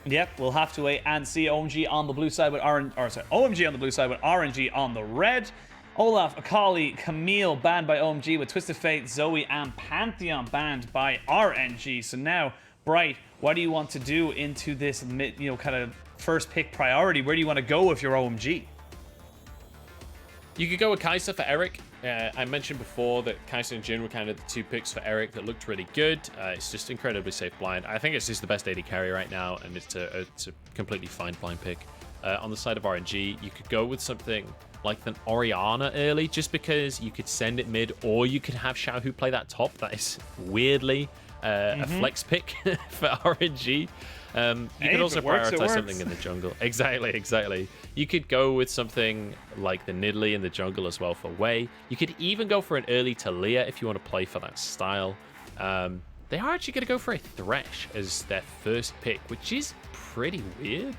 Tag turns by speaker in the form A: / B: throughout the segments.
A: Yep, we'll have to wait and see. OMG on the blue side with OMG on the blue side with RNG on the red. Olaf, Akali, Camille banned by OMG with Twisted Fate, Zoe, and Pantheon banned by RNG. So now, Bright, what do you want to do into this kind of first pick priority? Where do you want to go if you're OMG?
B: You could go with Kai'Sa for Eric. I mentioned before that Kai'Sa and Jhin were kind of the two picks for Eric that looked really good. It's just incredibly safe blind. I think it's just the best AD carry right now, and it's a completely fine blind pick. On the side of RNG, you could go with something like an Orianna early, just because you could send it mid, or you could have Xiaohu play that top. That is weirdly a flex pick for RNG. You could also prioritize something in the jungle. Exactly. You could go with something like the Nidalee in the jungle as well for Wei. You could even go for an early Taliyah if you want to play for that style. They are actually going to go for a Thresh as their first pick, which is pretty weird.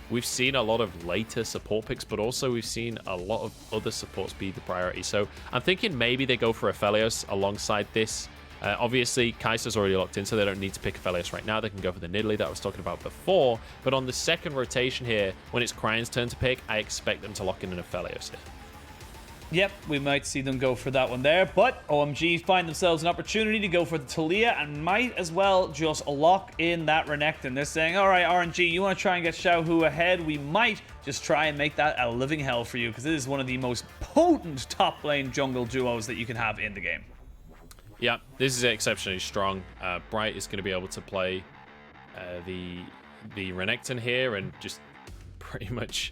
B: We've seen a lot of later support picks, but also we've seen a lot of other supports be the priority. So I'm thinking maybe they go for Aphelios alongside this. Obviously, Kai'Sa's already locked in, so they don't need to pick Aphelios right now. They can go for the Nidalee that I was talking about before. But on the second rotation here, when it's Cryin's turn to pick, I expect them to lock in an Aphelios here.
A: Yep, we might see them go for that one there, but OMG find themselves an opportunity to go for the Taliyah and might as well just lock in that Renekton. They're saying, all right, RNG, you want to try and get Xiaohu ahead? We might just try and make that a living hell for you, because it is one of the most potent top lane jungle duos that you can have in the game.
B: Yeah, this is exceptionally strong. Bright is going to be able to play the Renekton here and just pretty much...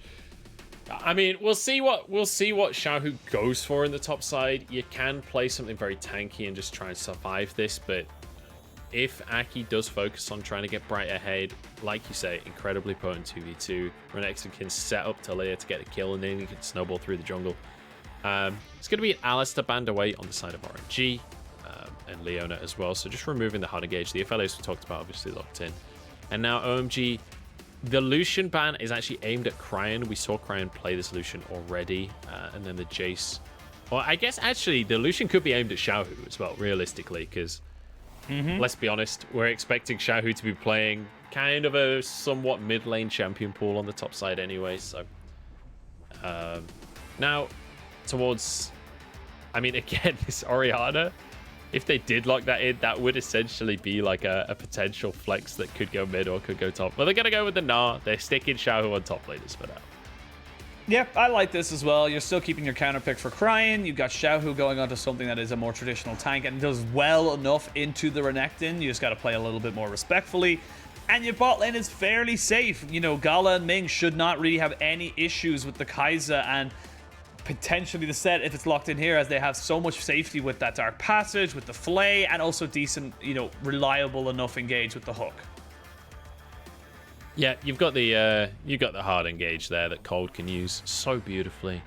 B: I mean, we'll see what Xiaohu goes for in the top side. You can play something very tanky and just try and survive this, but if Aki does focus on trying to get Bright ahead, like you say, incredibly potent 2v2, Renekton can set up Taliyah to get a kill and then he can snowball through the jungle. It's going to be an Alistar band away on the side of RNG and Leona as well, so just removing the hard engage. The Aphelios we talked about obviously locked in. And now OMG... The Lucian ban is actually aimed at Cryin. We saw Cryin play this Lucian already. And then the Jace. Well, I guess actually the Lucian could be aimed at Xiaohu as well, realistically, because let's be honest, we're expecting Xiaohu to be playing kind of a somewhat mid-lane champion pool on the top side anyway. So now towards... I mean, again, this Orianna... If they did lock that in, that would essentially be like a potential flex that could go mid or could go top. But they're going to go with the Gnar. They're sticking Xiaohu on top laners for now.
A: Yep, I like this as well. You're still keeping your counter pick for Cryin. You've got Xiaohu going onto something that is a more traditional tank and does well enough into the Renekton. You just got to play a little bit more respectfully. And your bot lane is fairly safe. You know, Gala and Ming should not really have any issues with the Kai'Sa and potentially the set if it's locked in here, as they have so much safety with that Dark Passage, with the Flay, and also decent, reliable enough engage with the hook. Yeah,
B: you've got the hard engage there that Cold can use so beautifully.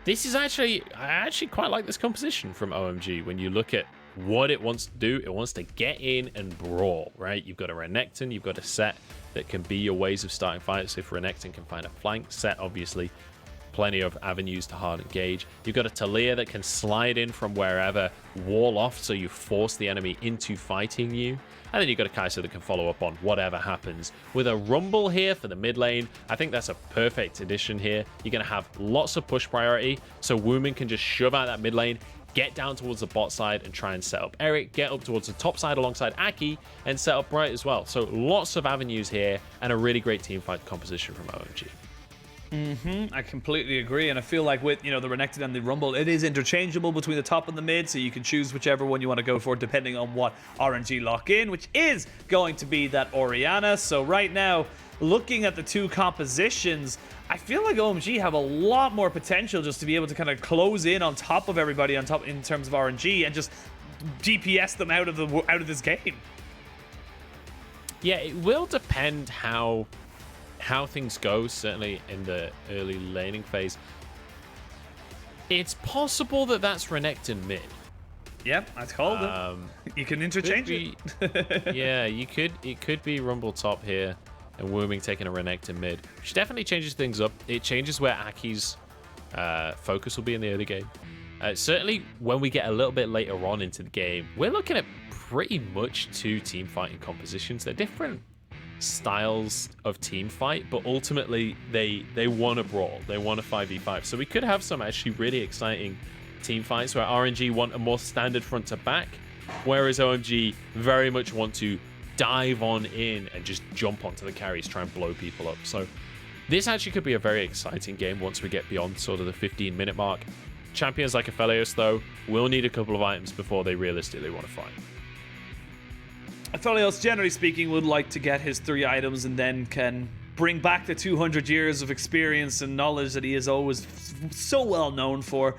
B: This is I actually quite like this composition from OMG. When you look at what it wants to do, it wants to get in and brawl, right? You've got a Renekton, you've got a set that can be your ways of starting fights. If Renekton can find a flank, set obviously plenty of avenues to hard engage. You've got a Taliyah that can slide in from wherever, wall off, so you force the enemy into fighting you. And then you've got a Kai'Sa that can follow up on whatever happens. With a Rumble here for the mid lane, I think that's a perfect addition here. You're going to have lots of push priority, so Wuming can just shove out that mid lane, get down towards the bot side and try and set up Eric, get up towards the top side alongside Aki, and set up Bright as well. So lots of avenues here, and a really great teamfight composition from OMG.
A: I completely agree, and I feel like with the Renekton and the Rumble, it is interchangeable between the top and the mid, so you can choose whichever one you want to go for depending on what RNG lock in, which is going to be that Orianna. So right now, looking at the two compositions, I feel like OMG have a lot more potential just to be able to kind of close in on top of everybody on top in terms of RNG and just DPS them out of this game.
B: Yeah, it will depend how things go, certainly in the early laning phase. It's possible that that's Renekton mid.
A: Yep, I called it. You can interchange it.
B: Yeah, you could. It could be Rumble top here and Wuming taking a Renekton mid, which definitely changes things up. It changes where Aki's focus will be in the early game. Certainly, when we get a little bit later on into the game, we're looking at pretty much two team fighting compositions. They're different styles of team fight, but ultimately they want a brawl. They want a 5v5. So we could have some actually really exciting team fights where RNG want a more standard front to back, whereas OMG very much want to dive on in and just jump onto the carries, try and blow people up. So this actually could be a very exciting game once we get beyond sort of the 15-minute mark. Champions like Aphelios, though, will need a couple of items before they realistically want to fight.
A: Aphelios, generally speaking, would like to get his 3 items and then can bring back the 200 years of experience and knowledge that he is always so well known for.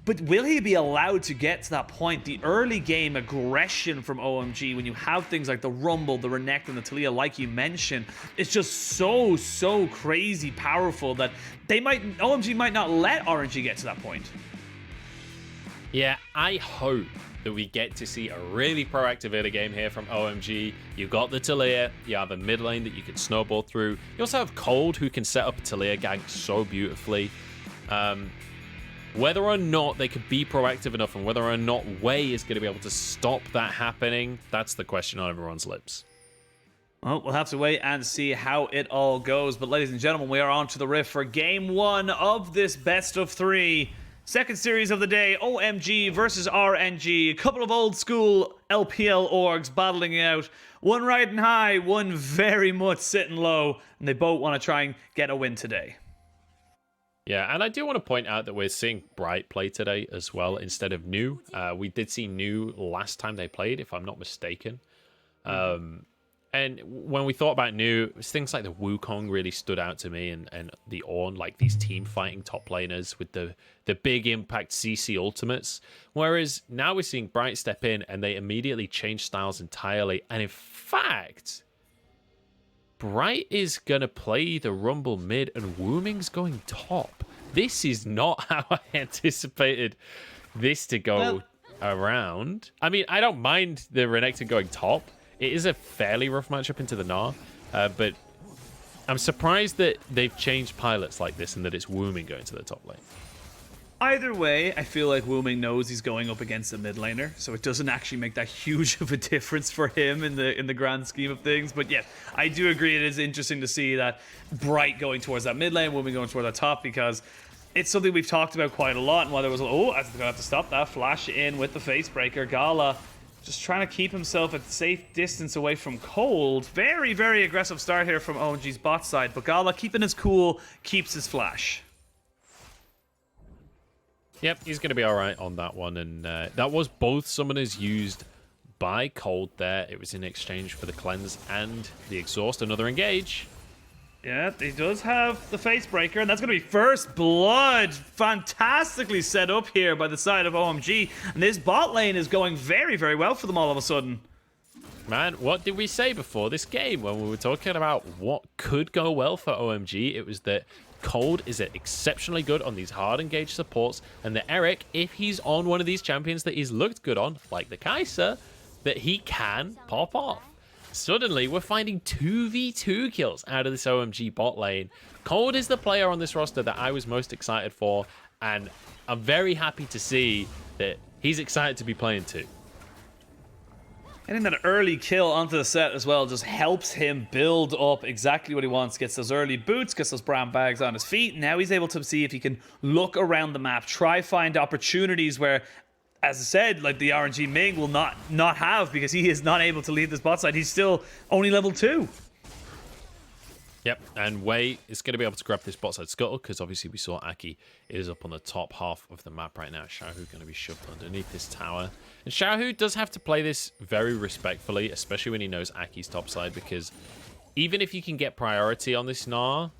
A: But will he be allowed to get to that point? The early game aggression from OMG, when you have things like the Rumble, the Renekton, and the Talia, like you mentioned, it's just so crazy powerful that OMG might not let RNG get to that point.
B: Yeah, I hope that we get to see a really proactive early game here from OMG. You've got the Talia, you have a mid lane that you can snowball through. You also have Cold, who can set up a Talia gang so beautifully. Whether or not they could be proactive enough and whether or not Wei is going to be able to stop that happening, that's the question on everyone's lips.
A: Well, we'll have to wait and see how it all goes. But ladies and gentlemen, we are on to the riff for game 1 of this best of 3. Second series of the day, OMG versus RNG. A couple of old school LPL orgs battling it out. One riding high, one very much sitting low. And they both want to try and get a win today.
B: Yeah, and I do want to point out that we're seeing Bright play today as well instead of New. We did see New last time they played, if I'm not mistaken. And when we thought about New, it was things like the Wukong really stood out to me, and the Ornn, like these team fighting top laners with the big impact CC ultimates. Whereas now we're seeing Bright step in and they immediately change styles entirely. And in fact, Bright is going to play the Rumble mid and Wuming's going top. This is not how I anticipated this to go around. I mean, I don't mind the Renekton going top. It is a fairly rough matchup into the Gnar, but I'm surprised that they've changed pilots like this and that it's Wuming going to the top lane.
A: Either way, I feel like Wuming knows he's going up against a mid laner, so it doesn't actually make that huge of a difference for him in the grand scheme of things. But yeah, I do agree it is interesting to see that Bright going towards that mid lane, Wuming going towards that top, because it's something we've talked about quite a lot. And while there was, I'm going to have to stop that, flash in with the face breaker. Gala just trying to keep himself at safe distance away from Cold. Very, very aggressive start here from OMG's bot side, but Gala keeping his cool, keeps his flash.
B: Yep, he's going to be all right on that one. And that was both summoners used by Cold there. It was in exchange for the cleanse and the exhaust. Another engage.
A: Yeah, he does have the face breaker, and that's going to be first blood. Fantastically set up here by the side of OMG. And this bot lane is going very, very well for them all of a sudden.
B: Man, what did we say before this game when we were talking about what could go well for OMG? It was that Cold is exceptionally good on these hard engaged supports, and that Eric, if he's on one of these champions that he's looked good on, like the Kai'Sa, that he can pop off. Suddenly, we're finding 2v2 kills out of this OMG bot lane. Cold is the player on this roster that I was most excited for, and I'm very happy to see that he's excited to be playing too.
A: Getting that early kill onto the set as well just helps him build up exactly what he wants. Gets those early boots, gets those brown bags on his feet. Now he's able to see if he can look around the map, try find opportunities where, as I said, like the RNG Ming will not have, because he is not able to leave this bot side. He's still only level 2.
B: Yep, and Wei is going to be able to grab this bot side scuttle, because obviously we saw Aki is up on the top half of the map right now. Xiaohu going to be shoved underneath this tower. And Xiaohu does have to play this very respectfully, especially when he knows Aki's top side, because even if you can get priority on this Gnar...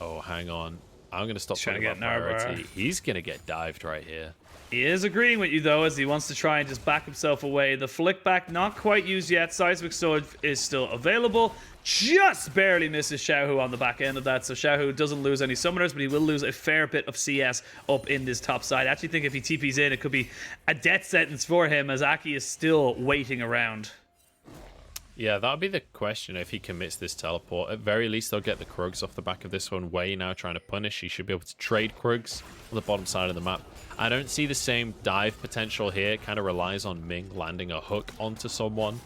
B: Oh, hang on. I'm going to stop talking about priority. He's going to get dived right here.
A: He is agreeing with you, though, as he wants to try and just back himself away. The flick back, not quite used yet. Seismic Sword is still available. Just barely misses Xiaohu on the back end of that. So Xiaohu doesn't lose any summoners, but he will lose a fair bit of CS up in this top side. I actually think if he TPs in, it could be a death sentence for him, as Aki is still waiting around.
B: Yeah, that would be the question if he commits this teleport. At very least, they'll get the Krugs off the back of this one. Wei now trying to punish. He should be able to trade Krugs on the bottom side of the map. I don't see the same dive potential here. It kind of relies on Ming landing a hook onto someone.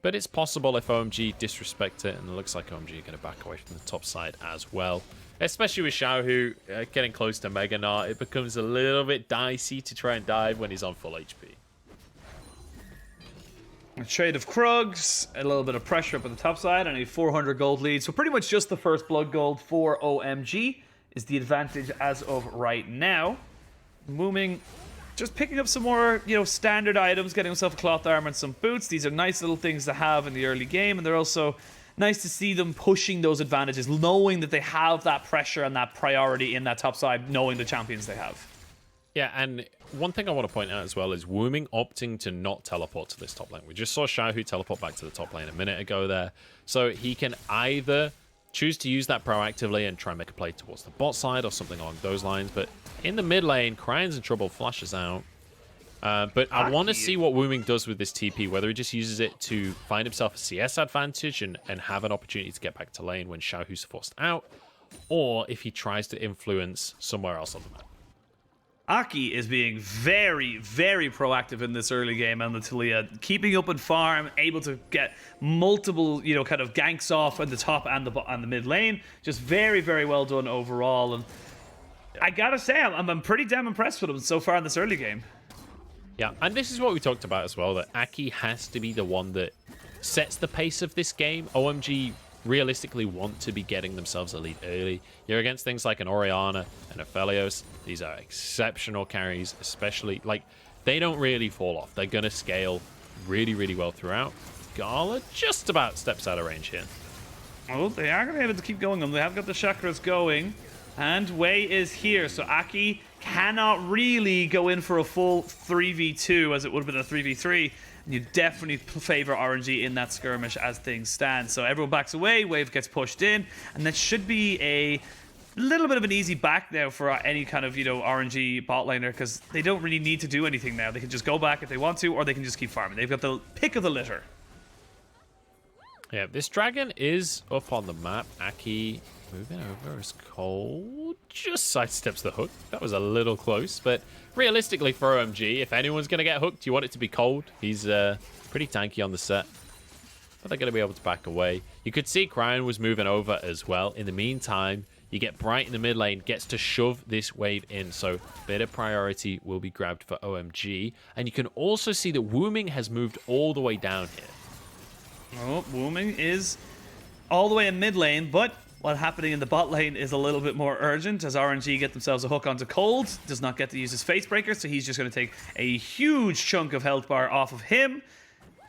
B: But it's possible if OMG disrespect it, and it looks like OMG are going to back away from the top side as well. Especially with Xiaohu getting close to Mega Knot, it becomes a little bit dicey to try and dive when he's on full HP.
A: A trade of Krugs, a little bit of pressure up on the top side, and a 400 gold lead. So pretty much just the first blood gold for OMG is the advantage as of right now. Wuming just picking up some more, standard items, getting himself a cloth armor and some boots. These are nice little things to have in the early game, and they're also nice to see them pushing those advantages, knowing that they have that pressure and that priority in that top side, knowing the champions they have.
B: Yeah, and one thing I want to point out as well is Wuming opting to not teleport to this top lane. We just saw Xiaohu teleport back to the top lane a minute ago there. So he can either choose to use that proactively and try and make a play towards the bot side or something along those lines. But in the mid lane, Cryin's in trouble, flashes out. But I want to see what Wuming does with this TP, whether he just uses it to find himself a CS advantage and have an opportunity to get back to lane when Xiaohu's forced out, or if he tries to influence somewhere else on the map.
A: Aki is being very, very proactive in this early game on the Talia, keeping up in farm, able to get multiple, kind of ganks off at the top and the mid lane. Just very, very well done overall. And I gotta say, I'm pretty damn impressed with him so far in this early game.
B: Yeah, and this is what we talked about as well, that Aki has to be the one that sets the pace of this game. OMG realistically want to be getting themselves a lead early. You're against things like an Orianna and a Felios. These are exceptional carries, especially, they don't really fall off. They're going to scale really, really well throughout. Gala just about steps out of range here.
A: Oh, they are going to be able to keep going. They have got the chakras going. And Wei is here, so Aki cannot really go in for a full 3v2 as it would have been a 3v3. And you definitely favor RNG in that skirmish as things stand. So everyone backs away, Wave gets pushed in, and that should be a little bit of an easy back now for any kind of, RNG bot laner, because they don't really need to do anything now. They can just go back if they want to, or they can just keep farming. They've got the pick of the litter.
B: Yeah, this dragon is up on the map. Aki moving over as Cold just sidesteps the hook. That was a little close, but realistically for OMG, if anyone's going to get hooked, you want it to be Cold. He's pretty tanky on the set, but they're going to be able to back away. You could see Cryin was moving over as well. In the meantime, you get Bright in the mid lane, gets to shove this wave in, so bit of priority will be grabbed for OMG. And you can also see that Wuming has moved all the way down here.
A: Oh, Wuming is all the way in mid lane, but what's happening in the bot lane is a little bit more urgent as RNG get themselves a hook onto Cold. Does not get to use his face breaker, so he's just going to take a huge chunk of health bar off of him.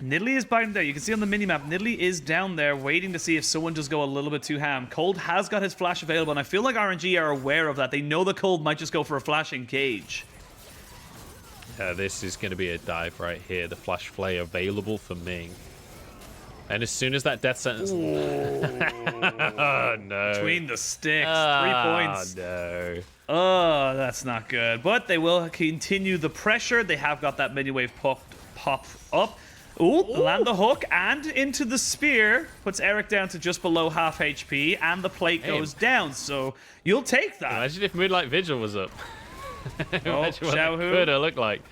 A: Nidalee is biting there. You can see on the minimap, Nidalee is down there waiting to see if someone does go a little bit too ham. Cold has got his flash available, and I feel like RNG are aware of that. They know that Cold might just go for a flash engage.
B: Yeah, this is going to be a dive right here. The flash play available for Ming. And as soon as that death sentence... oh, no.
A: Between the sticks. 3 points.
B: Oh, no.
A: Oh, that's not good. But they will continue the pressure. They have got that mini wave pop up. Ooh, land the hook and into the spear. Puts Eric down to just below half HP. And the plate goes down. So you'll take that.
B: Imagine if Moonlight Vigil was up. Imagine what
A: Xiaohu.
B: it could have looked like.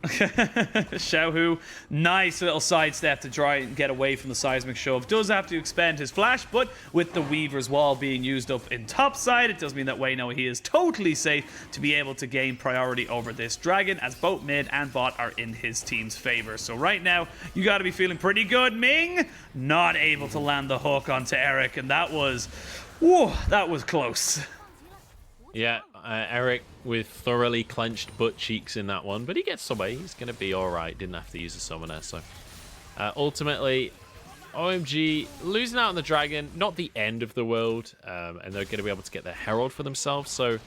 A: Xiaohu, nice little sidestep to try and get away from the seismic shove. Does have to expend his flash, but with the Weaver's Wall being used up in topside, it does mean that Wei know he is totally safe to be able to gain priority over this dragon, as both mid and bot are in his team's favor. So right now, you got to be feeling pretty good. Ming, not able to land the hook onto Eric, and that was close.
B: Yeah, Eric with thoroughly clenched butt cheeks in that one, but he gets away. He's going to be all right. Didn't have to use a summoner. So ultimately, OMG losing out on the dragon, not the end of the world, and they're going to be able to get their Herald for themselves. So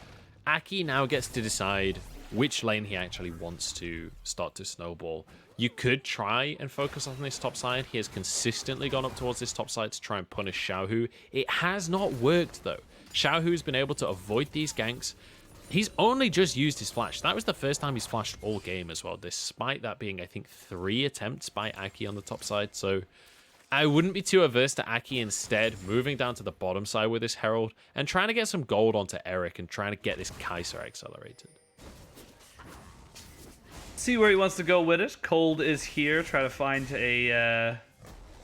B: Aki now gets to decide which lane he actually wants to start to snowball. You could try and focus on this top side. He has consistently gone up towards this top side to try and punish Xiaohu. It has not worked, though. Xiaohu's been able to avoid these ganks. He's only just used his flash. That was the first time he's flashed all game as well, despite that being, I think, 3 attempts by Aki on the top side. So I wouldn't be too averse to Aki instead moving down to the bottom side with this Herald and trying to get some gold onto Eric and trying to get this Kai'Sa accelerated.
A: See where he wants to go with it. Cold is here, try to find a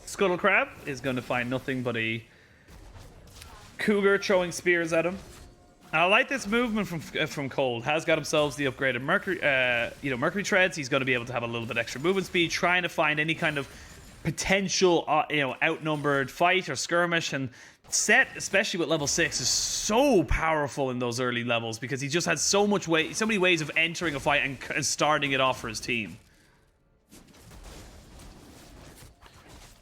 A: Scuttle Crab is going to find nothing but a cougar throwing spears at him. I like this movement from Cold. Has got himself the upgraded Mercury, Mercury treads. He's going to be able to have a little bit extra movement speed, trying to find any kind of potential, outnumbered fight or skirmish. And Set, especially with level 6, is so powerful in those early levels because he just has so many ways of entering a fight and starting it off for his team.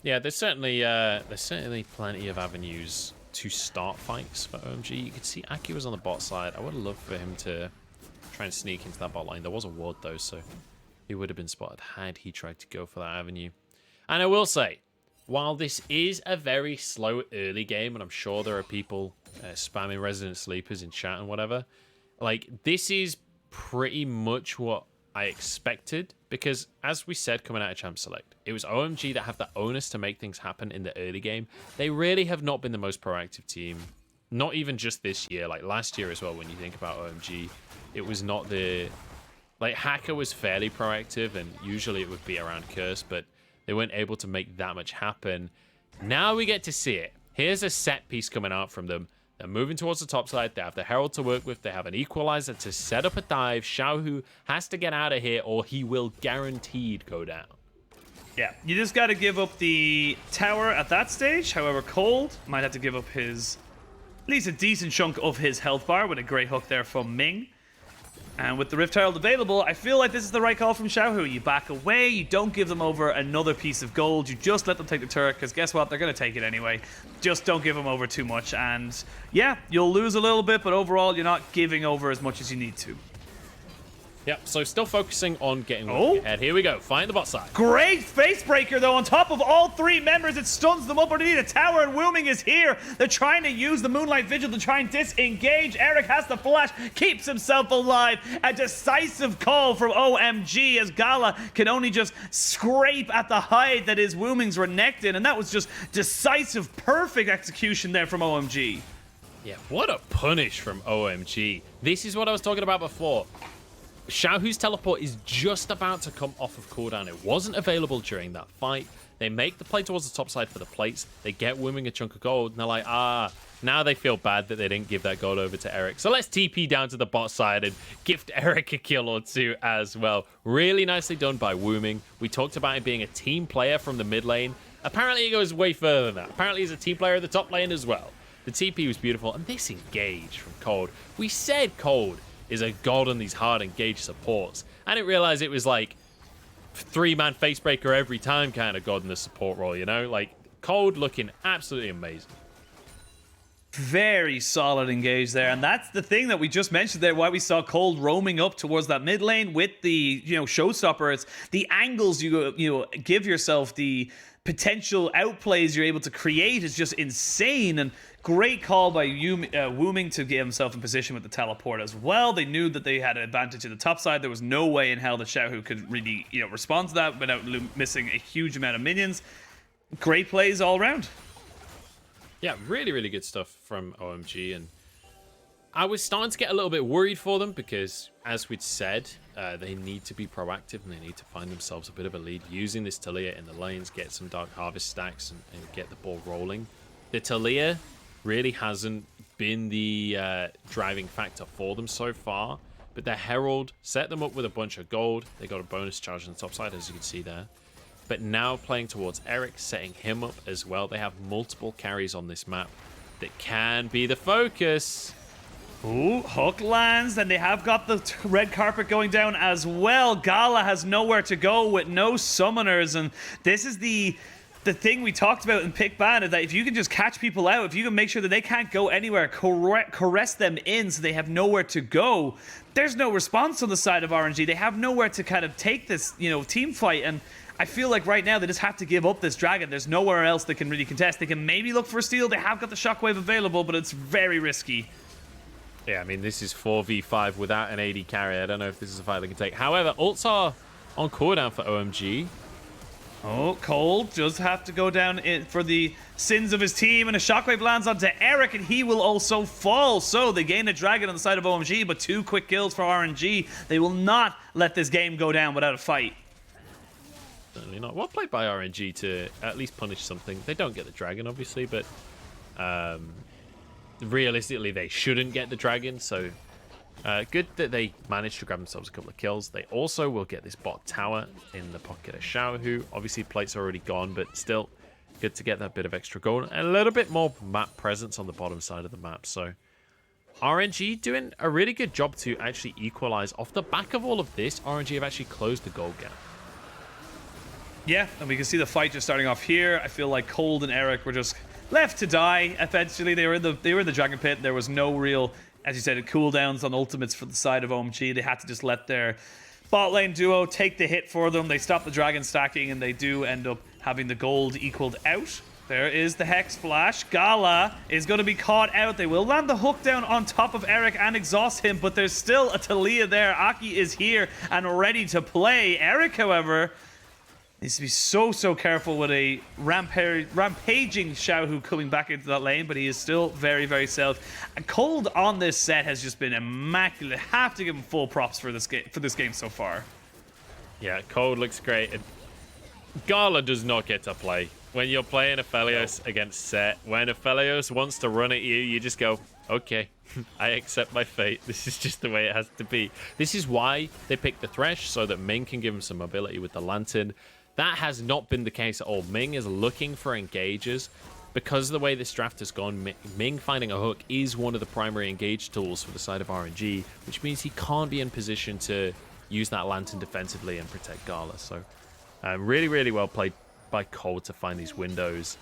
B: Yeah, there's certainly plenty of avenues to start fights for OMG. You could see Aki was on the bot side. I would have loved for him to try and sneak into that bot lane. There was a ward though, so he would have been spotted had he tried to go for that avenue. And I will say, while this is a very slow early game, and I'm sure there are people spamming Resident Sleepers in chat and whatever, like, this is pretty much what I expected, because as we said coming out of Champ Select, it was OMG that have the onus to make things happen in the early game. They really have not been the most proactive team, not even just this year, like last year as well. When you think about OMG, it was not the, like, Hacker was fairly proactive, and usually it would be around Curse, but they weren't able to make that much happen. Now we get to see it. Here's a set piece coming out from them. They're moving towards the top side. They have the Herald to work with. They have an Equalizer to set up a dive. Xiaohu has to get out of here or he will guaranteed go down.
A: Yeah, you just got to give up the tower at that stage. However, Cold might have to give up his, at least a decent chunk of his health bar with a great hook there from Ming. And with the Rift Herald available, I feel like this is the right call from Xiaohu. You back away, you don't give them over another piece of gold, you just let them take the turret, because guess what? They're going to take it anyway. Just don't give them over too much. And yeah, you'll lose a little bit, but overall, you're not giving over as much as you need to.
B: Yep, so still focusing on getting ahead. Here we go, find the bot side.
A: Great face breaker, though, on top of all three members. It stuns them up underneath a tower, and Wuming is here. They're trying to use the Moonlight Vigil to try and disengage. Eric has the flash, keeps himself alive. A decisive call from OMG as Gala can only just scrape at the hide that is Wuming's Renekton, and that was just decisive, perfect execution there from OMG.
B: Yeah, what a punish from OMG. This is what I was talking about before. Xiaohu's teleport is just about to come off of cooldown. It wasn't available during that fight. They make the play towards the top side for the plates. They get Wuming a chunk of gold, and they're like, now they feel bad that they didn't give that gold over to Eric. So let's TP down to the bot side and gift Eric a kill or two as well. Really nicely done by Wuming. We talked about him being a team player from the mid lane. Apparently he goes way further than that. Apparently he's a team player at the top lane as well. The TP was beautiful, and this engage from Cold. We said Cold is a god on these hard engaged supports. I didn't realize it was like 3-man facebreaker every time kind of god in the support role, you know? Like, Cold looking absolutely amazing.
A: Very solid engage there, and that's the thing that we just mentioned there, why we saw Cold roaming up towards that mid lane with the, showstopper. It's the angles you give yourself, the potential outplays you're able to create is just insane. And great call by Wuming to get himself in position with the teleport as well. They knew that they had an advantage at the top side. There was no way in hell that Xiaohu could really respond to that without missing a huge amount of minions. Great plays all around.
B: Yeah, really, really good stuff from OMG. And I was starting to get a little bit worried for them because, as we'd said, they need to be proactive and they need to find themselves a bit of a lead using this Talia in the lanes, get some Dark Harvest stacks and get the ball rolling. The Talia really hasn't been the driving factor for them so far, but their Herald set them up with a bunch of gold. They got a bonus charge on the top side, as you can see there. But now playing towards Eric, setting him up as well. They have multiple carries on this map that can be the focus.
A: Ooh, hook lands, and they have got the red carpet going down as well. Gala has nowhere to go with no summoners, and this is the thing we talked about in Pick Ban, is that if you can just catch people out, if you can make sure that they can't go anywhere, caress them in so they have nowhere to go, there's no response on the side of RNG. They have nowhere to kind of take this, team fight, and I feel like right now they just have to give up this dragon. There's nowhere else they can really contest. They can maybe look for a steal. They have got the shockwave available, but it's very risky.
B: Yeah, I mean, this is 4v5 without an AD carry. I don't know if this is a fight they can take. However, ults are on cooldown for OMG.
A: Oh, Cold just have to go down for the sins of his team, and a shockwave lands onto Eric, and he will also fall. So they gain a dragon on the side of OMG, but 2 quick kills for RNG. They will not let this game go down without a fight.
B: Certainly not. Well played by RNG to at least punish something. They don't get the dragon, obviously, but realistically, they shouldn't get the dragon. So good that they managed to grab themselves a couple of kills. They also will get this bot tower in the pocket of Xiaohu. Obviously, plate's already gone, but still good to get that bit of extra gold. And a little bit more map presence on the bottom side of the map. So RNG doing a really good job to actually equalize. Off the back of all of this, RNG have actually closed the gold gap.
A: Yeah, and we can see the fight just starting off here. I feel like Cold and Eric were just left to die. Eventually, they were in the dragon pit. There was no real, as you said, cooldowns on ultimates for the side of OMG. They had to just let their bot lane duo take the hit for them. They stop the dragon stacking, and they do end up having the gold equaled out. There is the Hex Flash. Gala is going to be caught out. They will land the hook down on top of Eric and exhaust him, but there's still a Talia there. Aki is here and ready to play. Eric, however, needs to be so careful with a rampaging Xiaohu coming back into that lane, but he is still very safe. And Cold on this set has just been immaculate. Have to give him full props for this game so far.
B: Yeah, Cold looks great. Gala does not get to play. When you're playing Aphelios against Set, when Aphelios wants to run at you, you just go, okay, I accept my fate. This is just the way it has to be. This is why they picked the Thresh, so that Ming can give him some mobility with the Lantern. That has not been the case at all. Ming is looking for engages. Because of the way this draft has gone, Ming finding a hook is one of the primary engage tools for the side of RNG, which means he can't be in position to use that Lantern defensively and protect Gala. So really well played by Cold to find these windows.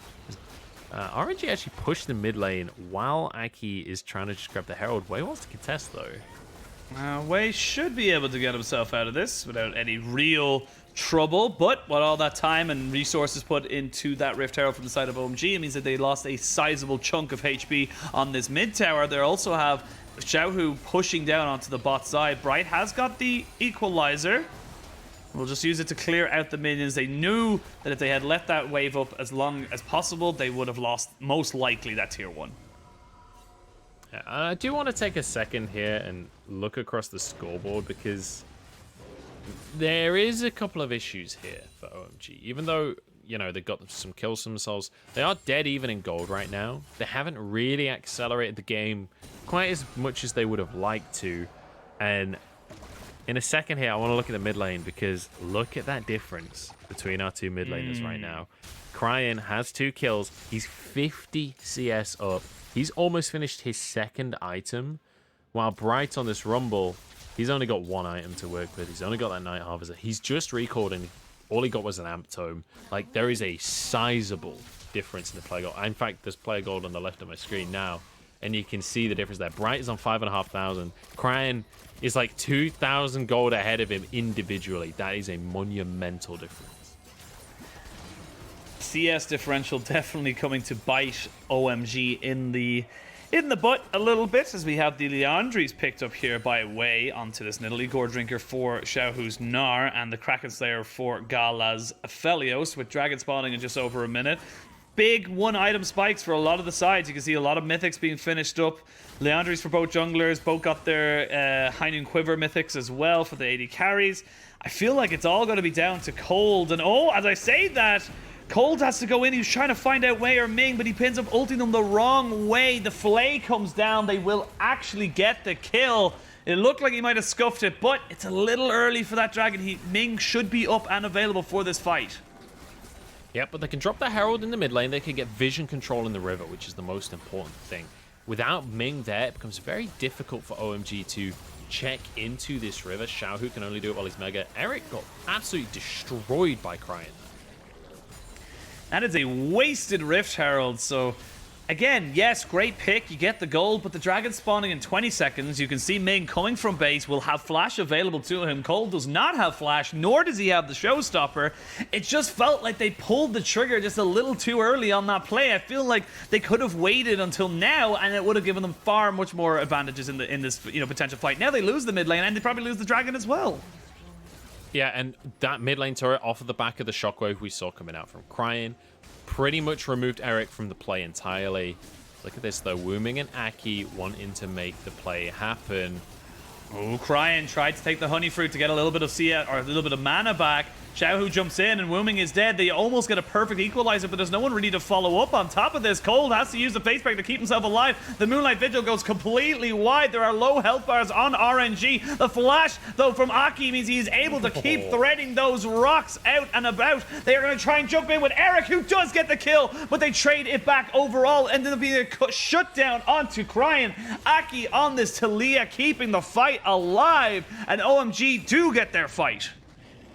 B: RNG actually pushed the mid lane while Aki is trying to just grab the Herald. Wei wants to contest though.
A: Wei should be able to get himself out of this without any real trouble, but what all that time and resources put into that Rift Herald from the side of OMG, it means that they lost a sizable chunk of HP on this mid tower. They also have Xiaohu pushing down onto the bot side. Bright has got the equalizer. We'll just use it to clear out the minions. They knew that if they had let that wave up as long as possible, they would have lost most likely that tier 1.
B: Yeah, I do want to take a second here and look across the scoreboard, because there is a couple of issues here for OMG. Even though, you know, they got some kills themselves, they are dead even in gold right now. They haven't really accelerated the game quite as much as they would have liked to. And in a second here, I want to look at the mid lane, because look at that difference between our two mid laners right now. Cryin has 2 kills. He's 50 CS up. He's almost finished his second item, while Bright on this Rumble, he's only got 1 item to work with. He's only got that Night Harvester. He's just recalled, and all he got was an Amp Tome. Like, there is a sizable difference in the player gold. In fact, there's player gold on the left of my screen now, and you can see the difference there. Bright is on 5,500. Cryin is like 2,000 gold ahead of him individually. That is a monumental difference.
A: CS differential definitely coming to bite OMG in the butt a little bit, as we have the Leandries picked up here by Wei onto this Nidalee Gore Drinker for Xiaohu's Gnar, and the Kraken Slayer for Gala's Aphelios, with Dragon spawning in just over a minute. Big 1-item spikes for a lot of the sides. You can see a lot of mythics being finished up. Leandries for both junglers. Both got their Heinun Quiver mythics as well for the AD carries. I feel like it's all going to be down to Cold. And oh, as I say that, Cold has to go in. He's trying to find out Wei or Ming, but he ends up ulting them the wrong way. The fillet comes down. They will actually get the kill. It looked like he might have scuffed it, but it's a little early for that dragon. Ming should be up and available for this fight.
B: Yeah, but they can drop the Herald in the mid lane. They can get vision control in the river, which is the most important thing. Without Ming there, it becomes very difficult for OMG to check into this river. Xiaohu can only do it while he's mega. Eric got absolutely destroyed by Cryin.
A: That is a wasted Rift Herald, so again, yes, great pick, you get the gold, but the dragon spawning in 20 seconds. You can see Ming coming from base, will have flash available to him. Cold does not have flash, nor does he have the showstopper. It just felt like they pulled the trigger just a little too early on that play. I feel like they could have waited until now, and it would have given them far much more advantages in this potential fight. Now they lose the mid lane, and they probably lose the dragon as well.
B: Yeah, and that mid lane turret off of the back of the shockwave we saw coming out from Cryin pretty much removed Eric from the play entirely. Look at this though, Wuming and Aki wanting to make the play happen.
A: Oh, Cryin tried to take the honey fruit to get a little bit of or a little bit of mana back. Xiaohu jumps in and Wuming is dead. They almost get a perfect equalizer, but there's no one really to follow up on top of this. Cold has to use the face break to keep himself alive. The Moonlight Vigil goes completely wide. There are low health bars on RNG. The flash, though, from Aki means he is able to keep threading those rocks out and about. They are going to try and jump in with Eric, who does get the kill, but they trade it back overall, and then being a shut down onto Cryin. Aki on this Talia, keeping the fight alive, and OMG do get their fight.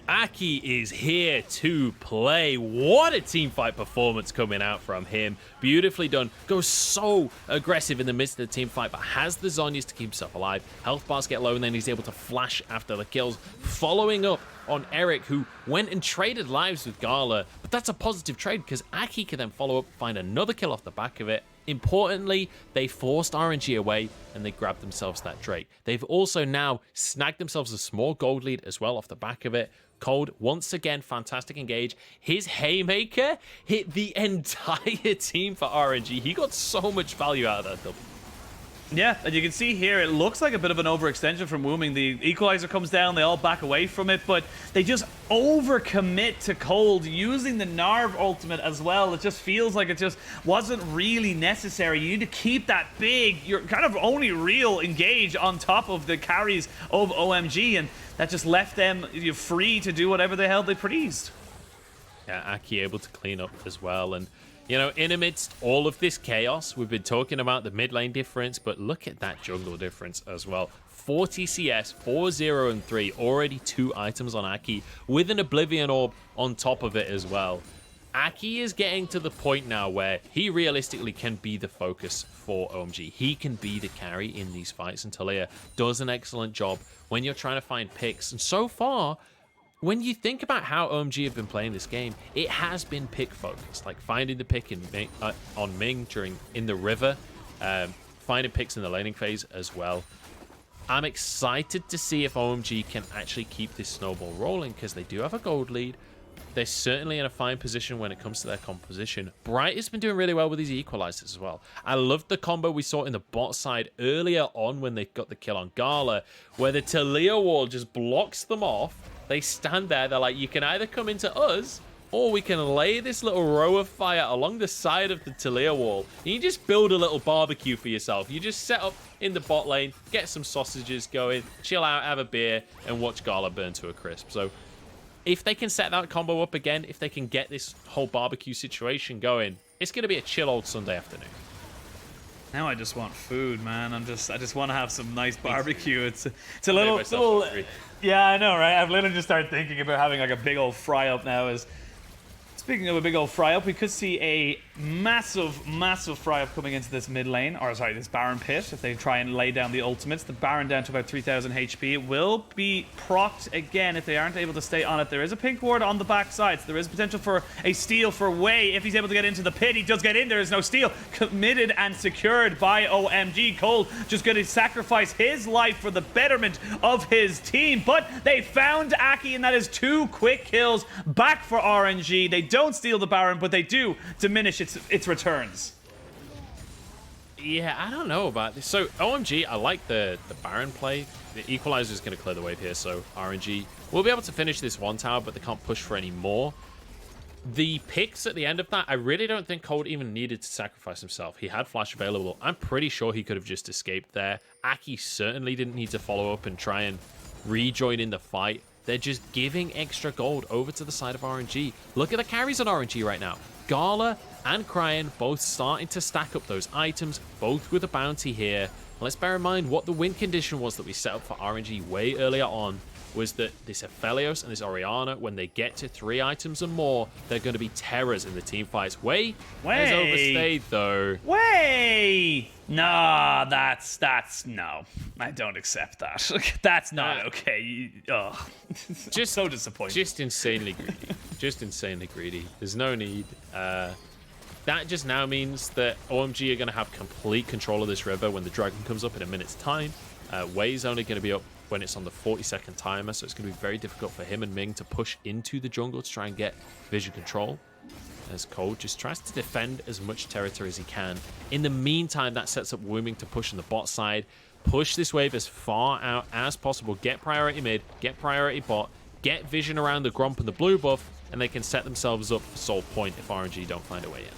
B: Aki is here to play. What a team fight performance coming out from him. Beautifully done. Goes so aggressive in the midst of the team fight, but has the Zhonya's to keep himself alive. Health bars get low, and then he's able to flash after the kills. Following up on Eric, who went and traded lives with Gala. But that's a positive trade, because Aki can then follow up, find another kill off the back of it. Importantly, they forced RNG away and they grabbed themselves that Drake. They've also now snagged themselves a small gold lead as well off the back of it. Cold, once again, fantastic engage. His Haymaker hit the entire team for RNG. He got so much value out of that double.
A: Yeah, and you can see here, it looks like a bit of an overextension from Wuming. The equalizer comes down, they all back away from it, but they just overcommit to Cold, using the Narv ultimate as well. It just feels like it just wasn't really necessary. You need to keep that big, your kind of only real engage on top of the carries of OMG, and that just left them free to do whatever the hell they pleased.
B: Yeah, Aki able to clean up as well, and you know, in amidst all of this chaos, we've been talking about the mid lane difference, but look at that jungle difference as well. 40 CS, 4-0 and 3, already 2 items on Aki, with an Oblivion Orb on top of it as well. Aki is getting to the point now where he realistically can be the focus for OMG. He can be the carry in these fights, and Talia does an excellent job when you're trying to find picks. And so far, when you think about how OMG have been playing this game, it has been pick focused, like finding the pick in on Ming in the river, finding picks in the laning phase as well. I'm excited to see if OMG can actually keep this snowball rolling, because they do have a gold lead. They're certainly in a fine position when it comes to their composition. Bright has been doing really well with these equalizers as well. I loved the combo we saw in the bot side earlier on when they got the kill on Gala, where the Talia wall just blocks them off. They stand there, they're like, you can either come into us, or we can lay this little row of fire along the side of the Talia wall. And you just build a little barbecue for yourself. You just set up in the bot lane, get some sausages going, chill out, have a beer, and watch Gala burn to a crisp. So if they can set that combo up again, if they can get this whole barbecue situation going, it's going to be a chill old Sunday afternoon.
A: Now I just want food, man. I just want to have some nice barbecue. It's a little yeah, I know, right? I've literally just started thinking about having like a big old fry up now. Speaking of a big old fry up, we could see a massive fry up coming into this mid lane, or sorry, this Baron pit. If they try and lay down the ultimates, the Baron down to about 3,000 HP. It will be procced again if they aren't able to stay on it. There is a pink ward on the back side, so there is potential for a steal for Wei. If he's able to get into the pit, he does get in. There is no steal. Committed and secured by OMG. Cole just going to sacrifice his life for the betterment of his team, but they found Aki, and that is 2 quick kills back for RNG. They don't steal the Baron, but they do diminish its returns.
B: Yeah, I don't know about this. So OMG, I like the Baron play. The equalizer is going to clear the wave here, so RNG will be able to finish this one tower, but they can't push for any more. The picks at the end of that, I really don't think Cold even needed to sacrifice himself. He had flash available. I'm pretty sure he could have just escaped there. Aki certainly didn't need to follow up and try and rejoin in the fight. They're just giving extra gold over to the side of RNG. Look at the carries on RNG right now. Gala and Cryin both starting to stack up those items, both with a bounty here. Let's bear in mind what the win condition was that we set up for RNG way earlier on, was that this Aphelios and this Orianna, when they get to 3 items and more, they're going to be terrors in the team fights. Wei has overstayed, though.
A: Wei! Nah, that's no. I don't accept that. That's not okay. Oh, just so disappointing.
B: Just insanely greedy. Just insanely greedy. There's no need. That just now means that OMG are going to have complete control of this river when the dragon comes up in a minute's time. Wei's only going to be up when it's on the 40-second timer, so it's going to be very difficult for him and Ming to push into the jungle to try and get vision control, as Cold just tries to defend as much territory as he can. In the meantime, that sets up Wuming to push on the bot side. push this wave as far out as possible. Get priority mid, get priority bot, get vision around the Gromp and the blue buff, and they can set themselves up for Soul Point if RNG don't find a way in.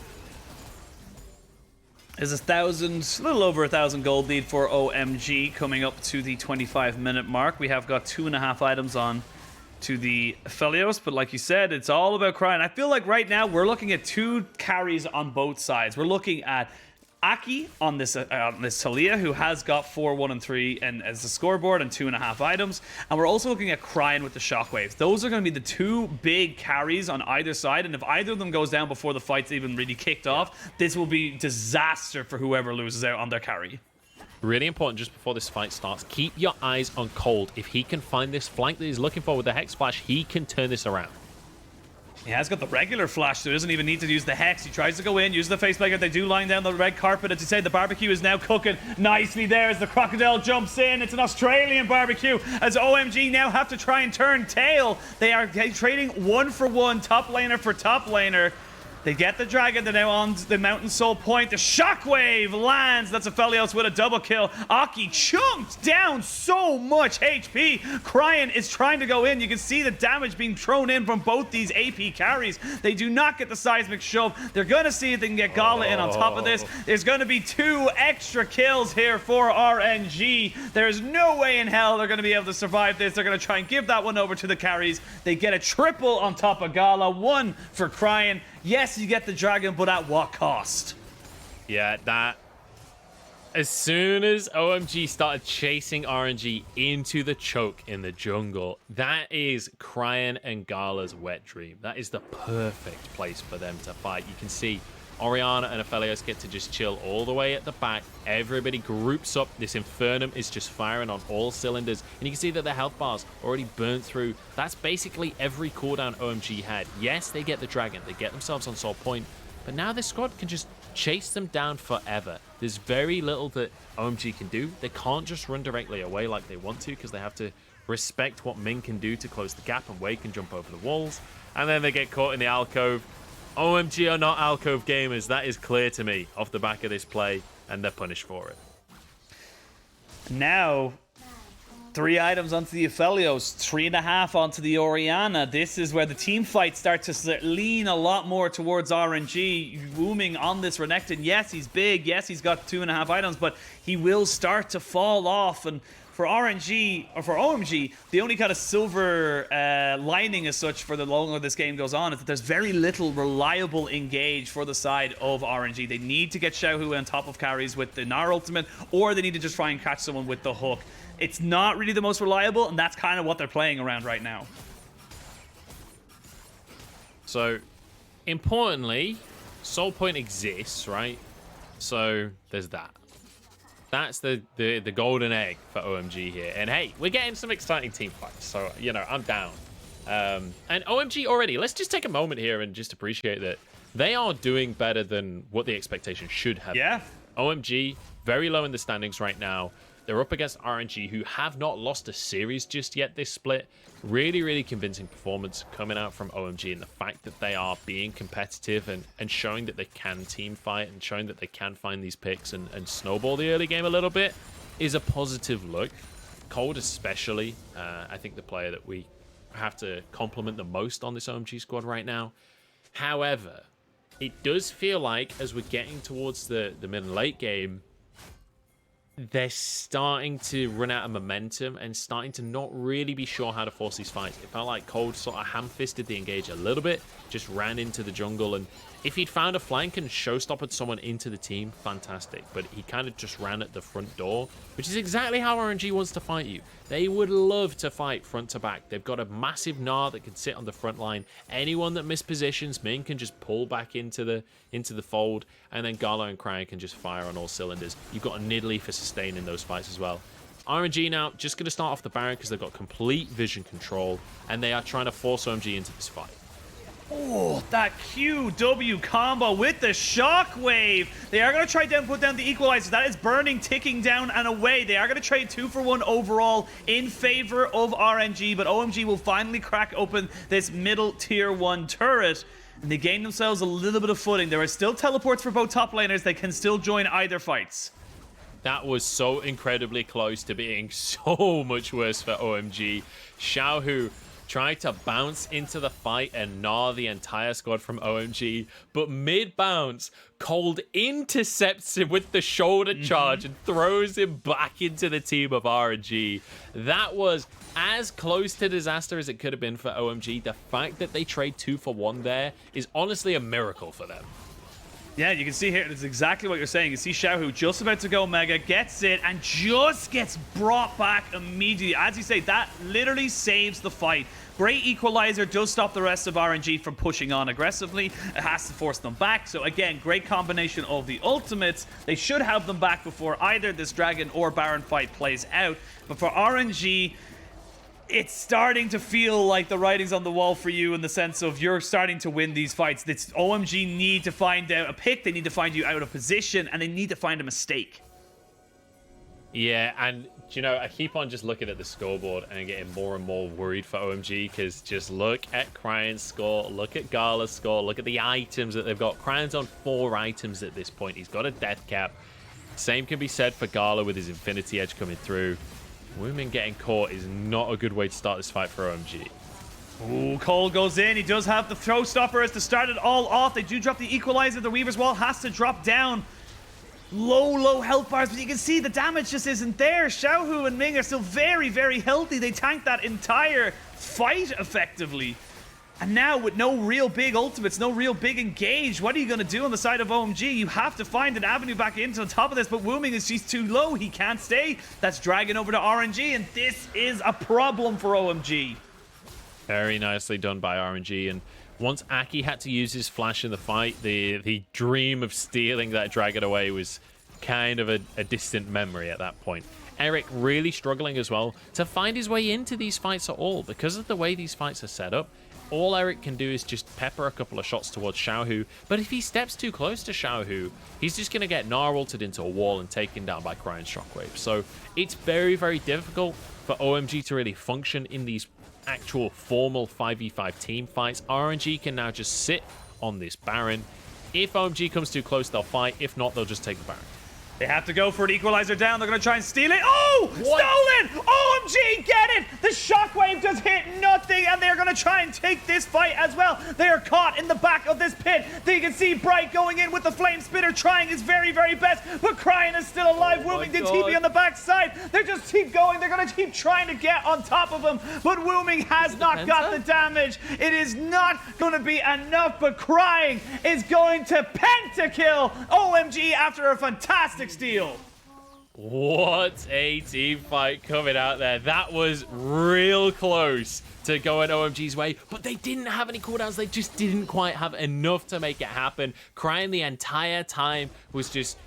A: There's a little over 1,000 gold lead for OMG coming up to the 25-minute mark. We have got 2.5 items on to the Aphelios, but like you said, it's all about Cryin. I feel like right now we're looking at 2 carries on both sides. We're looking at Aki on this Talia, who has got 4, 1, and 3 and as the scoreboard and 2.5 items. And we're also looking at Cryin with the shockwaves. Those are going to be the 2 big carries on either side. And if either of them goes down before the fight's even really kicked off, this will be disaster for whoever loses out on their carry.
B: Really important just before this fight starts, keep your eyes on Cold. If he can find this flank that he's looking for with the Hex Splash, he can turn this around.
A: He has got the regular flash, so he doesn't even need to use the Hex. He tries to go in, use the face maker. They do line down the red carpet. As you say, the barbecue is now cooking nicely there as the crocodile jumps in. It's an Australian barbecue as OMG now have to try and turn tail. They are trading 1-for-1 top laner for top laner. They get the dragon. They're now on the Mountain Soul Point. The shockwave lands. That's Aphelios with a double kill. Aki chunked down so much HP. Cryin is trying to go in. You can see the damage being thrown in from both these AP carries. They do not get the seismic shove. They're going to see if they can get Gala in on top of this. There's going to be 2 extra kills here for RNG. There's no way in hell they're going to be able to survive this. They're going to try and give that one over to the carries. They get a triple on top of Gala. 1 for Cryin. Yes, you get the dragon, but at what cost?
B: Yeah, that... As soon as OMG started chasing RNG into the choke in the jungle, that is Cryin and Gala's wet dream. That is the perfect place for them to fight. You can see Orianna and Aphelios get to just chill all the way at the back. Everybody groups up. This Infernum is just firing on all cylinders. And you can see that the health bars already burnt through. That's basically every cooldown OMG had. Yes, they get the dragon. They get themselves on Soul Point. But now this squad can just chase them down forever. There's very little that OMG can do. They can't just run directly away like they want to because they have to respect what Ming can do to close the gap and Wei can jump over the walls. And then they get caught in the alcove. OMG are not alcove gamers. That is clear to me off the back of this play, and they're punished for it.
A: Now, 3 items onto the Aphelios, 3.5 onto the Orianna. This is where the team fights start to lean a lot more towards RNG. Wuming on this Renekton. Yes, he's big. Yes, he's got 2.5 items, but he will start to fall off. And for RNG, or for OMG, the only kind of silver lining as such for the longer this game goes on is that there's very little reliable engage for the side of RNG. They need to get Xiaohu on top of carries with the Gnar ultimate, or they need to just try and catch someone with the hook. It's not really the most reliable, and that's kind of what they're playing around right now.
B: So, importantly, Soul Point exists, right? So, there's that. That's the golden egg for OMG here. And hey, we're getting some exciting team fights. So, you know, I'm down. And OMG already, let's just take a moment here and just appreciate that they are doing better than what the expectation should have.
A: Yeah.
B: OMG, very low in the standings right now. They're up against RNG, who have not lost a series just yet this split. Really, really convincing performance coming out from OMG, and the fact that they are being competitive and showing that they can team fight and showing that they can find these picks and snowball the early game a little bit is a positive look. Cold especially, I think the player that we have to compliment the most on this OMG squad right now. However, it does feel like as we're getting towards the mid and late game, they're starting to run out of momentum and starting to not really be sure how to force these fights. It felt like Cold sort of ham-fisted the engage a little bit, just ran into the jungle, and if he'd found a flank and showstoppered someone into the team, fantastic. But he kind of just ran at the front door, which is exactly how RNG wants to fight you. They would love to fight front to back. They've got a massive Gnar that can sit on the front line. Anyone that mispositions, Ming can just pull back into the fold, and then Gala and Cryin can just fire on all cylinders. You've got a Nidalee for sustaining those fights as well. RNG now just going to start off the Baron because they've got complete vision control, and they are trying to force OMG into this fight.
A: Oh, that QW combo with the shockwave. They are going to try to put down the equalizer. That is burning, ticking down and away. They are going to trade 2-for-1 overall in favor of RNG, but OMG will finally crack open this middle tier 1 turret. And they gain themselves a little bit of footing. There are still teleports for both top laners. They can still join either fights.
B: That was so incredibly close to being so much worse for OMG. Xiaohu tried to bounce into the fight and gnaw the entire squad from OMG, but mid-bounce, Cold intercepts him with the shoulder charge and throws him back into the team of RNG. That was as close to disaster as it could have been for OMG. The fact that they trade 2 for 1 there is honestly a miracle for them.
A: Yeah, you can see here, it's exactly what you're saying. You see Xiaohu just about to go Mega, gets it, and just gets brought back immediately. As you say, that literally saves the fight. Great equalizer, does stop the rest of RNG from pushing on aggressively. It has to force them back. So again, great combination of the ultimates. They should have them back before either this Dragon or Baron fight plays out. But for RNG, it's starting to feel like the writing's on the wall for you in the sense of you're starting to win these fights. This OMG need to find out a pick, they need to find you out of position, and they need to find a mistake.
B: Yeah, and you know, I keep on just looking at the scoreboard and getting more and more worried for OMG, because just look at Crayin's score, look at Gala's score, look at the items that they've got. Crayin's on 4 items at this point. He's got a death cap. Same can be said for Gala with his Infinity Edge coming through. Wuming getting caught is not a good way to start this fight for OMG.
A: Ooh, Cole goes in. He does have the throw stopper as to start it all off. They do drop the equalizer. The Weaver's Wall has to drop down. Low health bars, but you can see the damage just isn't there. Xiaohu and Ming are still very, very healthy. They tanked that entire fight effectively. And now with no real big ultimates, no real big engage, what are you going to do on the side of OMG? You have to find an avenue back into the top of this, but Wuming is just too low. He can't stay. That's dragging over to RNG, and this is a problem for OMG.
B: Very nicely done by RNG, and once Aki had to use his flash in the fight, the dream of stealing that dragon away was kind of a distant memory at that point. Eric really struggling as well to find his way into these fights at all because of the way these fights are set up. All Eric can do is just pepper a couple of shots towards Xiaohu, but if he steps too close to Xiaohu, he's just going to get nar-ulted into a wall and taken down by Cryin Shockwave. So it's very, very difficult for OMG to really function in these actual formal 5v5 team fights. RNG can now just sit on this Baron. If OMG comes too close, they'll fight. If not, they'll just take the Baron.
A: They have to go for an equalizer down. They're going to try and steal it. Oh!
B: What?
A: Stolen! OMG, get it! The shockwave does hit nothing, and they're going to try and take this fight as well. They are caught in the back of this pit. They can see Bright going in with the flame spitter, trying his very, very best, but Cryin is still alive. Wuming did TP on the backside. They just keep going. They're going to keep trying to get on top of him, but Wuming has not got the damage. It is not going to be enough, but Cryin is going to pentakill OMG after a fantastic steal.
B: What a team fight coming out there. That was real close to going OMG's way, but they didn't have any cooldowns. They just didn't quite have enough to make it happen. Cryin the entire time was just...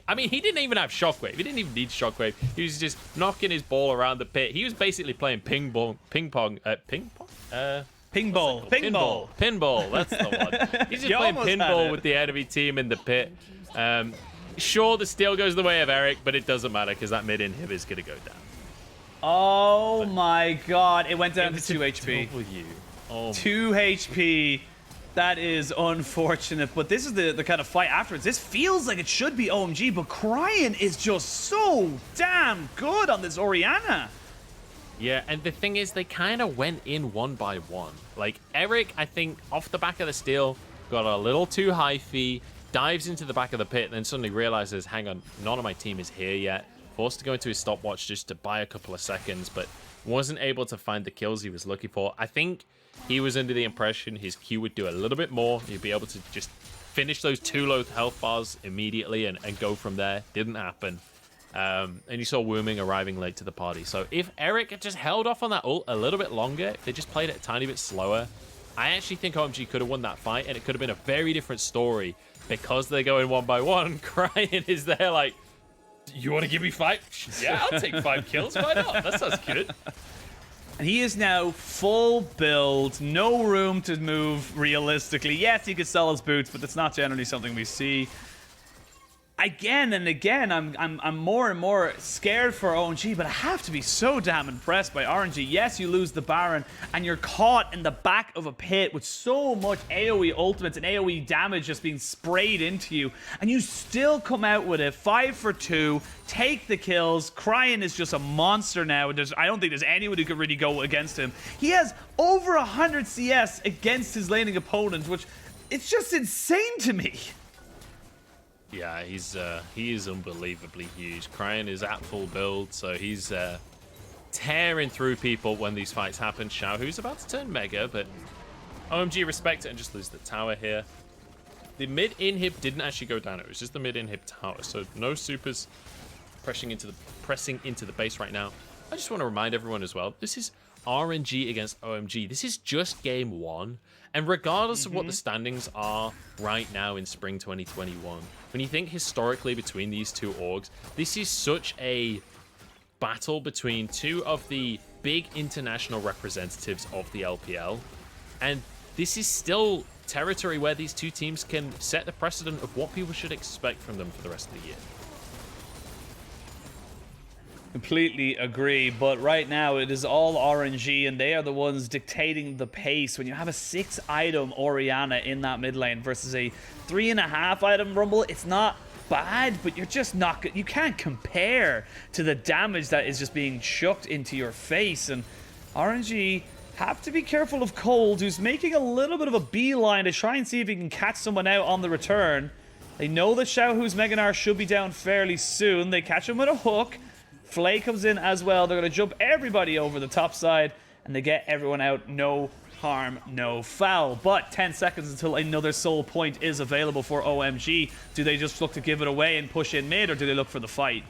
B: I mean, he didn't even have Shockwave. He didn't even need Shockwave. He was just knocking his ball around the pit. He was basically playing pinball. Pinball, that's the one. He's just playing pinball with the enemy team in the pit. Sure, the steal goes the way of Eric, but it doesn't matter because that mid inhib is going to go down.
A: Oh my god, it went down to 2 HP.
B: Oh
A: 2 HP. That is unfortunate, but this is the kind of fight afterwards. This feels like it should be OMG, but Cryin is just so damn good on this Orianna.
B: Yeah, and the thing is, they kind of went in one by one. Like, Eric, I think, off the back of the steal, got a little too high fee, dives into the back of the pit, and then suddenly realizes, hang on, none of my team is here yet. Forced to go into his stopwatch just to buy a couple of seconds, but wasn't able to find the kills he was looking for. I think he was under the impression his Q would do a little bit more. He'd be able to just finish those 2 low health bars immediately and go from there. Didn't happen. And you saw Wuming arriving late to the party. So if Eric had just held off on that ult a little bit longer, if they just played it a tiny bit slower, I actually think OMG could have won that fight, and it could have been a very different story. Because they're going one by one, Cryin is there like, you want to give me 5? Yeah, I'll take 5 kills. Why not? That sounds good.
A: And he is now full build, no room to move realistically. Yes, he could sell his boots, but that's not generally something we see. again and again, I'm more and more scared for OMG, but I have to be so damn impressed by RNG. Yes, you lose the Baron, and you're caught in the back of a pit with so much AoE ultimates and AoE damage just being sprayed into you, and you still come out with it 5 for 2, take the kills. Cryin is just a monster now. I don't think there's anyone who could really go against him. He has over 100 CS against his laning opponent, which it's just insane to me.
B: Yeah, he is unbelievably huge. Cryin is at full build, so he's tearing through people when these fights happen. Xiaohu's about to turn mega, but OMG respect it and just lose the tower here. The mid inhib didn't actually go down. It was just the mid inhib tower, so no supers pressing into the base right now. I just want to remind everyone as well, this is RNG against OMG. This is just game 1. And regardless of what the standings are right now in spring 2021, when you think historically between these two orgs, this is such a battle between two of the big international representatives of the LPL. And this is still territory where these two teams can set the precedent of what people should expect from them for the rest of the year.
A: Completely agree, but right now it is all RNG, and they are the ones dictating the pace. When you have a 6-item Orianna in that mid lane versus a 3.5-item Rumble, it's not bad, but you're just not good. You can't compare to the damage that is just being chucked into your face, and RNG have to be careful of Cold, who's making a little bit of a beeline to try and see if he can catch someone out on the return. They know that Xiaohu's Mega Gnar should be down fairly soon. They catch him with a hook. Flay comes in as well. They're going to jump everybody over the top side, and they get everyone out. No harm, no foul. But 10 seconds until another soul point is available for OMG. Do they just look to give it away and push in mid, or do they look for the fight?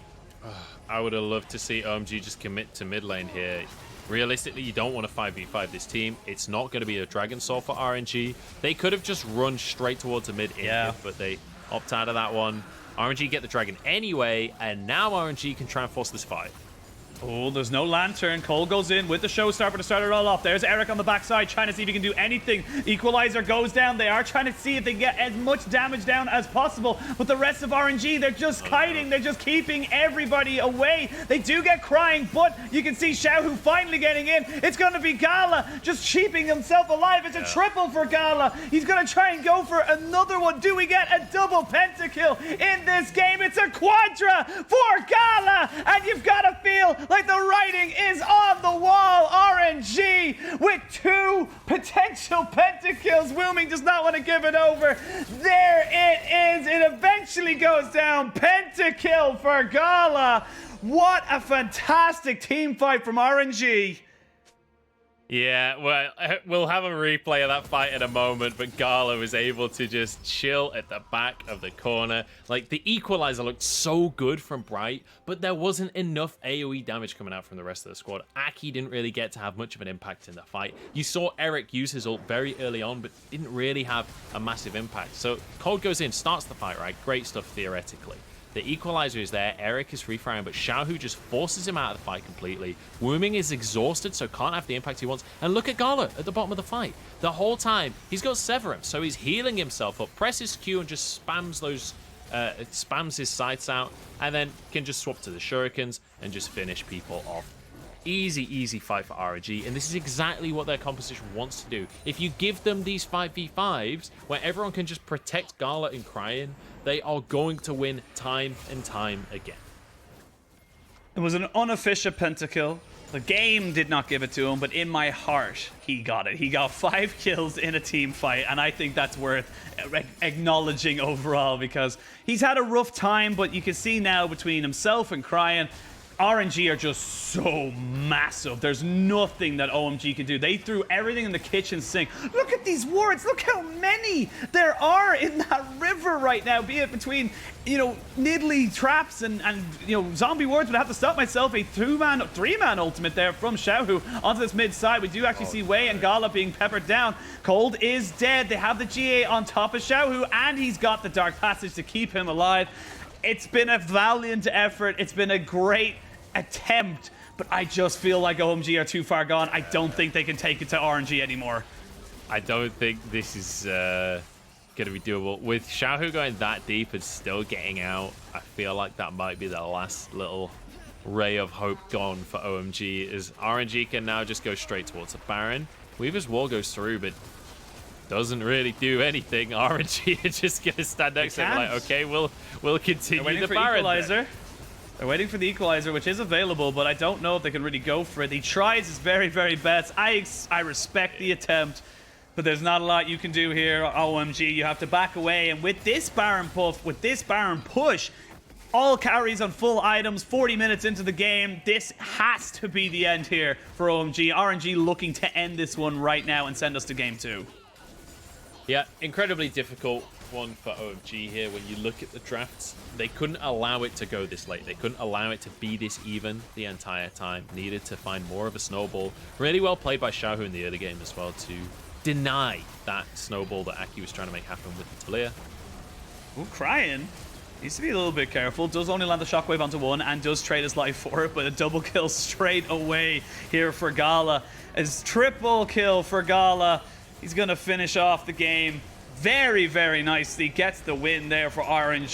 B: I would have loved to see OMG just commit to mid lane here. Realistically, you don't want to 5v5 this team. It's not going to be a Dragon Soul for RNG. They could have just run straight towards a mid inhib, but they opt out of that one. RNG get the dragon anyway, and now RNG can try and force this fight.
A: Oh, there's no lantern. Cole goes in with the showstopper to start it all off. There's Eric on the backside trying to see if he can do anything. Equalizer goes down. They are trying to see if they can get as much damage down as possible. But the rest of RNG, they're just kiting. They're just keeping everybody away. They do get Cryin, but you can see Xiaohu finally getting in. It's going to be Gala just keeping himself alive. It's a triple for Gala. He's going to try and go for another one. Do we get a double pentakill in this game? It's a quadra for Gala, and you've got to feel like the writing is on the wall. RNG with 2 potential pentakills. Wuming does not want to give it over. There it is. It eventually goes down. Pentakill for Gala. What a fantastic team fight from RNG.
B: Yeah, well, we'll have a replay of that fight in a moment, but Gala was able to just chill at the back of the corner. Like, the equalizer looked so good from Bright, but there wasn't enough AoE damage coming out from the rest of the squad. Aki didn't really get to have much of an impact in the fight. You saw Eric use his ult very early on, but didn't really have a massive impact. So Cold goes in, starts the fight, right? Great stuff theoretically. The equalizer is there, Eric is free firing, but Xiaohu just forces him out of the fight completely. Wuming is exhausted, so can't have the impact he wants. And look at Gala at the bottom of the fight. The whole time, he's got Severum, so he's healing himself up, presses Q and just spams those, spams his sights out, and then can just swap to the shurikens and just finish people off. Easy, easy fight for RNG, and this is exactly what their composition wants to do. If you give them these 5v5s, where everyone can just protect Gala and Cryin, they are going to win time and time again.
A: It was an unofficial pentakill. The game did not give it to him, but in my heart, he got it. He got 5 kills in a team fight, and I think that's worth acknowledging overall, because he's had a rough time, but you can see now between himself and Cryin, RNG are just so massive. There's nothing that OMG can do. They threw everything in the kitchen sink. Look at these wards. Look how many there are in that river right now, be it between, you know, niddly traps and you know, zombie wards. But I have to stop myself. A 3-man ultimate there from Xiaohu onto this mid side. We do actually see Wei and Gala being peppered down. Cold is dead. They have the GA on top of Xiaohu, and he's got the Dark Passage to keep him alive. It's been a valiant effort. It's been a great attempt, but I just feel like OMG are too far gone. I don't think they can take it to RNG anymore.
B: I don't think this is going to be doable. With Xiaohu going that deep and still getting out, I feel like that might be the last little ray of hope gone for OMG, as RNG can now just go straight towards the Baron. Weaver's wall goes through, but doesn't really do anything. RNG are just going to stand next to him like, okay, we'll continue the Baron.
A: They're waiting for the equalizer, which is available, but I don't know if they can really go for it. He tries his very, very best. I respect the attempt, but there's not a lot you can do here. OMG, you have to back away, and with this Baron puff, with this Baron push, all carries on full items, 40 minutes into the game. This has to be the end here for OMG. RNG looking to end this one right now and send us to game 2.
B: Yeah, incredibly difficult one for OMG here. When you look at the drafts, they couldn't allow it to go this late. They couldn't allow it to be this even the entire time. Needed to find more of a snowball. Really well played by Xiaohu in the early game as well to deny that snowball that Aki was trying to make happen with the Talia.
A: Ooh, Cryin needs to be a little bit careful. Does only land the shockwave onto one and does trade his life for it, but a double kill straight away here for Gala. As triple kill for Gala. He's going to finish off the game very, very nicely. Gets the win there for RNG.